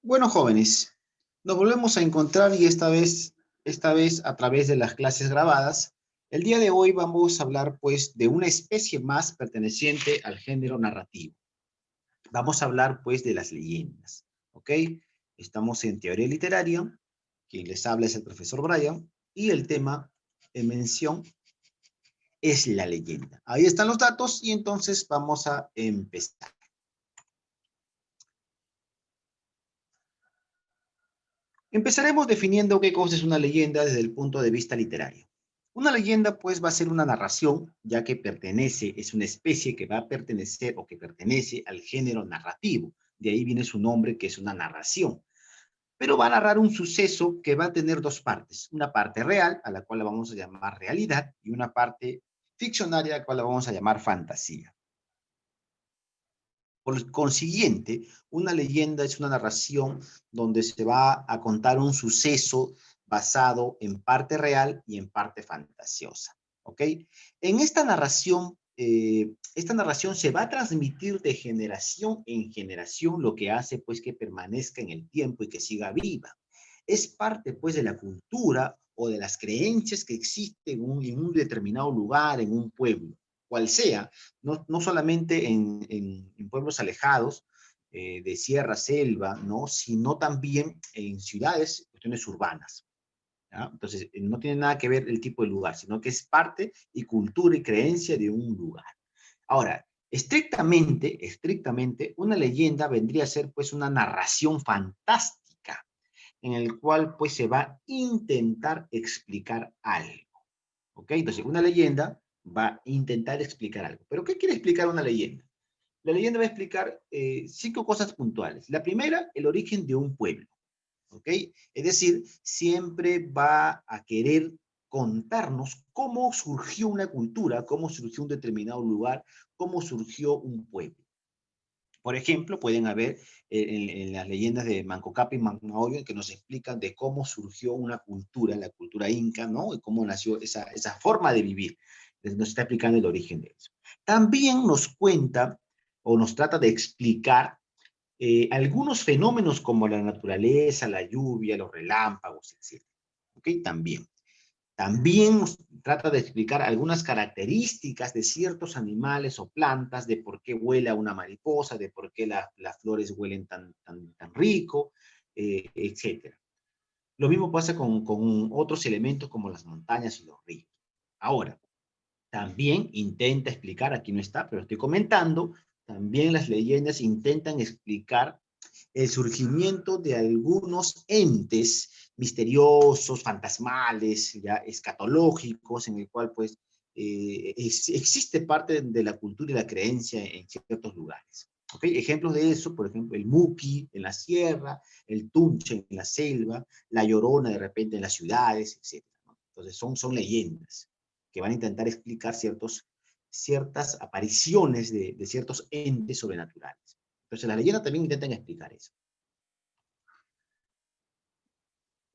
Bueno, jóvenes, nos volvemos a encontrar y esta vez a través de las clases grabadas. El día de hoy vamos a hablar, pues, de una especie más perteneciente al género narrativo. Vamos a hablar, pues, de las leyendas, ¿ok? Estamos en teoría literaria. Quien les habla es el profesor Brian y el tema en mención es la leyenda. Ahí están los datos y entonces vamos a empezar. Empezaremos definiendo qué cosa es una leyenda desde el punto de vista literario. Una leyenda, pues, va a ser una narración, ya que es una especie que va a pertenecer o que pertenece al género narrativo. De ahí viene su nombre, que es una narración. Pero va a narrar un suceso que va a tener dos partes. Una parte real, a la cual la vamos a llamar realidad, y una parte ficcionaria, a la cual la vamos a llamar fantasía. Por consiguiente, una leyenda es una narración donde se va a contar un suceso basado en parte real y en parte fantasiosa. ¿Ok? En esta narración se va a transmitir de generación en generación, lo que hace pues que permanezca en el tiempo y que siga viva. Es parte pues de la cultura o de las creencias que existen en un determinado lugar, en un pueblo, cual sea, no solamente en pueblos alejados, de sierra, selva, ¿no? Sino también en ciudades, cuestiones urbanas. ¿Ya? Entonces, no tiene nada que ver el tipo de lugar, sino que es parte y cultura y creencia de un lugar. Ahora, estrictamente, una leyenda vendría a ser pues una narración fantástica en el cual pues se va a intentar explicar algo. ¿Ok? Entonces, una leyenda va a intentar explicar algo. ¿Pero qué quiere explicar una leyenda? La leyenda va a explicar 5 cosas puntuales. La primera, el origen de un pueblo. ¿Ok? Es decir, siempre va a querer contarnos cómo surgió una cultura, cómo surgió un determinado lugar, cómo surgió un pueblo. Por ejemplo, pueden haber en las leyendas de Manco Cápac y Macamoyo que nos explican de cómo surgió una cultura, la cultura inca, ¿no? Y cómo nació esa forma de vivir. Nos está explicando el origen de eso. También nos cuenta o nos trata de explicar algunos fenómenos como la naturaleza, la lluvia, los relámpagos, etc. ¿Ok? También nos trata de explicar algunas características de ciertos animales o plantas, de por qué vuela una mariposa, de por qué las flores huelen tan rico, etc. Lo mismo pasa con otros elementos como las montañas y los ríos. Ahora, también intenta explicar, aquí no está, pero estoy comentando, también las leyendas intentan explicar el surgimiento de algunos entes misteriosos, fantasmales, ya escatológicos, en el cual pues existe parte de la cultura y la creencia en ciertos lugares. ¿Okay? Ejemplos de eso, por ejemplo, el Muki en la sierra, el Tunche en la selva, la Llorona de repente en las ciudades, etc. ¿No? Entonces son leyendas que van a intentar explicar ciertas apariciones de ciertos entes sobrenaturales. Entonces, las leyendas también intentan explicar eso.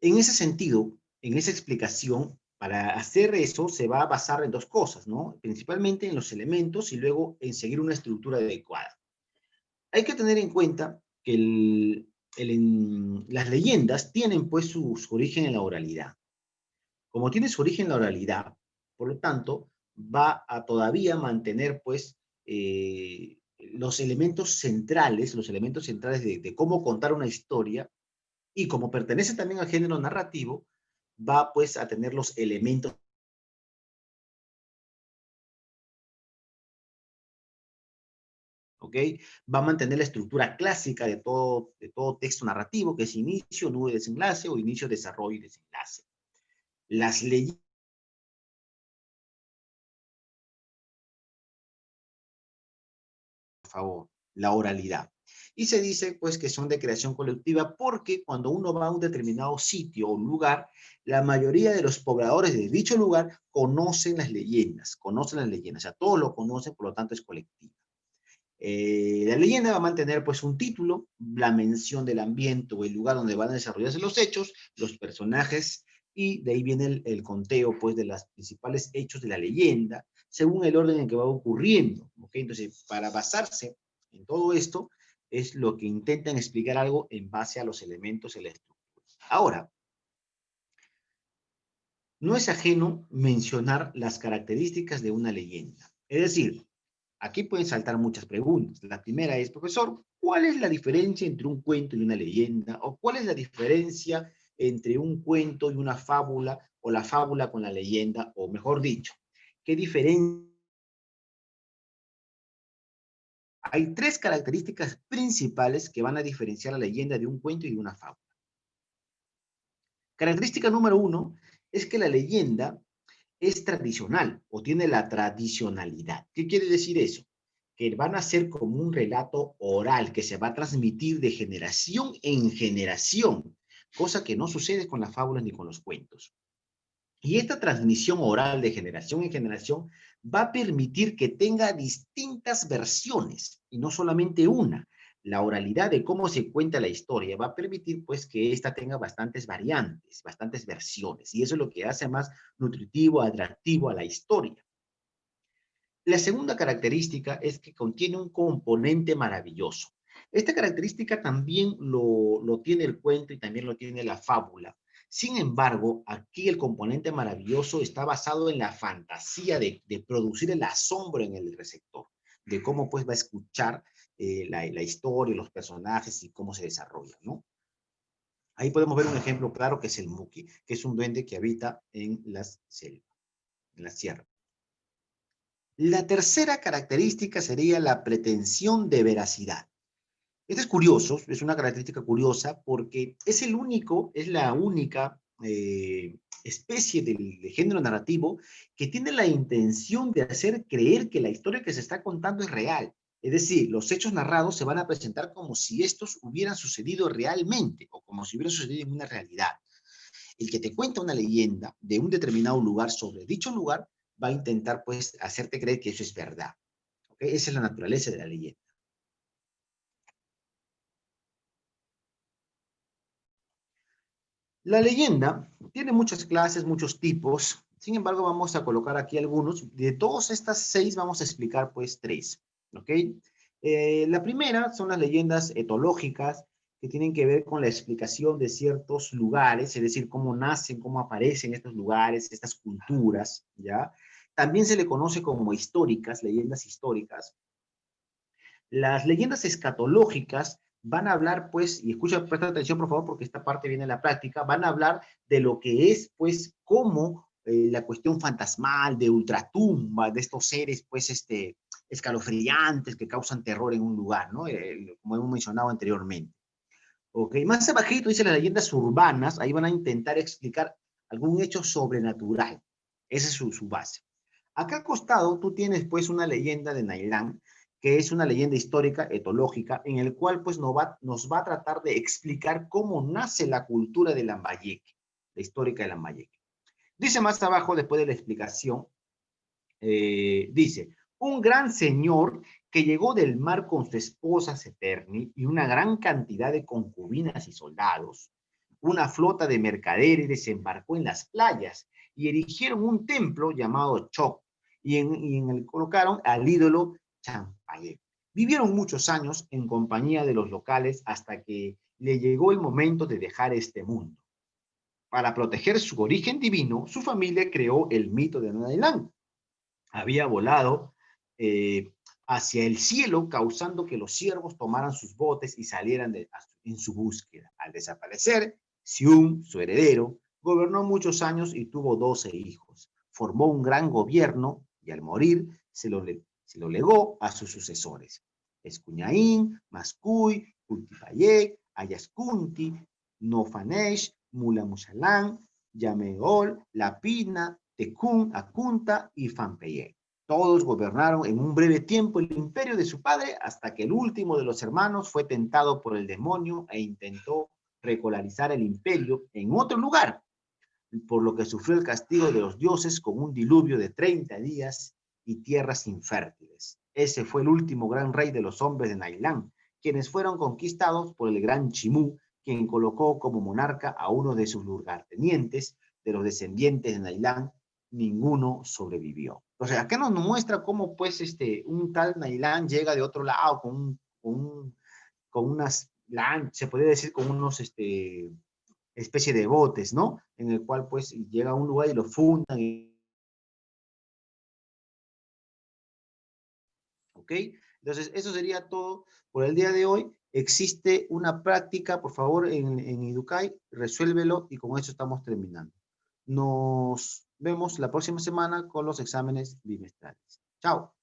En ese sentido, en esa explicación, para hacer eso se va a basar en dos cosas, ¿no? Principalmente en los elementos y luego en seguir una estructura adecuada. Hay que tener en cuenta que las leyendas tienen pues su origen en la oralidad. Como tiene su origen en la oralidad, por lo tanto, va a todavía mantener pues los elementos centrales de cómo contar una historia. Y como pertenece también al género narrativo, va pues a tener los elementos, ¿ok? Va a mantener la estructura clásica de todo texto narrativo, que es inicio, nudo y desenlace, o inicio, desarrollo y desenlace. Las leyes, por favor, la oralidad. Y se dice pues que son de creación colectiva porque cuando uno va a un determinado sitio o lugar, la mayoría de los pobladores de dicho lugar conocen las leyendas, o sea, todos lo conocen, por lo tanto es colectivo. La leyenda va a mantener pues un título, la mención del ambiente o el lugar donde van a desarrollarse los hechos, los personajes, y de ahí viene el conteo pues de los principales hechos de la leyenda, según el orden en que va ocurriendo. ¿Okay? Entonces, para basarse en todo esto, es lo que intentan explicar algo en base a los elementos y la estructura. Ahora, no es ajeno mencionar las características de una leyenda. Es decir, aquí pueden saltar muchas preguntas. La primera es, profesor, ¿cuál es la diferencia entre un cuento y una leyenda? ¿O cuál es la diferencia entre un cuento y una fábula, o la fábula con la leyenda? O mejor dicho, ¿qué diferencia? Hay tres características principales que van a diferenciar la leyenda de un cuento y de una fábula. Característica número uno es que la leyenda es tradicional o tiene la tradicionalidad. ¿Qué quiere decir eso? Que van a ser como un relato oral que se va a transmitir de generación en generación, cosa que no sucede con las fábulas ni con los cuentos. Y esta transmisión oral de generación en generación va a permitir que tenga distintas versiones y no solamente una. La oralidad de cómo se cuenta la historia va a permitir pues que ésta tenga bastantes variantes, bastantes versiones, y eso es lo que hace más nutritivo, atractivo a la historia. La segunda característica es que contiene un componente maravilloso. Esta característica también lo tiene el cuento y también lo tiene la fábula. Sin embargo, aquí el componente maravilloso está basado en la fantasía de producir el asombro en el receptor, de cómo pues va a escuchar la historia, los personajes y cómo se desarrolla, ¿no? Ahí podemos ver un ejemplo claro que es el Muki, que es un duende que habita en las selvas, en la sierra. La tercera característica sería la pretensión de veracidad. Esto es curioso, es una característica curiosa porque es la única especie de género narrativo que tiene la intención de hacer creer que la historia que se está contando es real. Es decir, los hechos narrados se van a presentar como si estos hubieran sucedido realmente o como si hubieran sucedido en una realidad. El que te cuenta una leyenda de un determinado lugar sobre dicho lugar va a intentar pues hacerte creer que eso es verdad. ¿Okay? Esa es la naturaleza de la leyenda. La leyenda tiene muchas clases, muchos tipos. Sin embargo, vamos a colocar aquí algunos. De todas estas 6 vamos a explicar pues 3. ¿Ok? La primera son las leyendas etológicas que tienen que ver con la explicación de ciertos lugares, es decir, cómo nacen, cómo aparecen estos lugares, estas culturas, ¿ya? También se le conoce como históricas, leyendas históricas. Las leyendas escatológicas van a hablar, pues, y escucha, presta atención, por favor, porque esta parte viene en la práctica, van a hablar de lo que es, pues, cómo la cuestión fantasmal de ultratumba, de estos seres, pues, escalofriantes que causan terror en un lugar, ¿no? Como hemos mencionado anteriormente. Ok, más abajito dice las leyendas urbanas, ahí van a intentar explicar algún hecho sobrenatural. Esa es su base. Acá al costado tú tienes pues una leyenda de Nailán, que es una leyenda histórica, etológica, en el cual pues nos va a tratar de explicar cómo nace la cultura de Lambayeque, la histórica de Lambayeque. Dice más abajo, después de la explicación, dice, un gran señor que llegó del mar con su esposa Seterni y una gran cantidad de concubinas y soldados, una flota de mercaderes desembarcó en las playas y erigieron un templo llamado Choc y en el colocaron al ídolo Champaye. Vivieron muchos años en compañía de los locales hasta que le llegó el momento de dejar este mundo. Para proteger su origen divino, su familia creó el mito de Nailán. Había volado eh, hacia el cielo, causando que los siervos tomaran sus botes y salieran en su búsqueda. Al desaparecer, Sium, su heredero, gobernó muchos años y tuvo 12 hijos. Formó un gran gobierno y al morir se lo legó a sus sucesores. Escuñaín, Mascuy, Cultipayec, Ayascunti, Nofanesh, Mulamuchalán, Yameol, Lapina, Tecún, Acunta y Fanpeye. Todos gobernaron en un breve tiempo el imperio de su padre hasta que el último de los hermanos fue tentado por el demonio e intentó regularizar el imperio en otro lugar, por lo que sufrió el castigo de los dioses con un diluvio de 30 días y tierras infértiles. Ese fue el último gran rey de los hombres de Nailán, quienes fueron conquistados por el gran Chimú, quien colocó como monarca a uno de sus lugartenientes, de los descendientes de Nailán, ninguno sobrevivió. O sea, acá nos muestra cómo pues un tal Nailán llega de otro lado con un con unas, se podría decir con unos, especie de botes, ¿no? En el cual pues llega a un lugar y lo fundan, ¿ok? Entonces, eso sería todo por el día de hoy. Existe una práctica, por favor, en Educay, resuélvelo y con eso estamos terminando. Nos vemos la próxima semana con los exámenes bimestrales. Chao.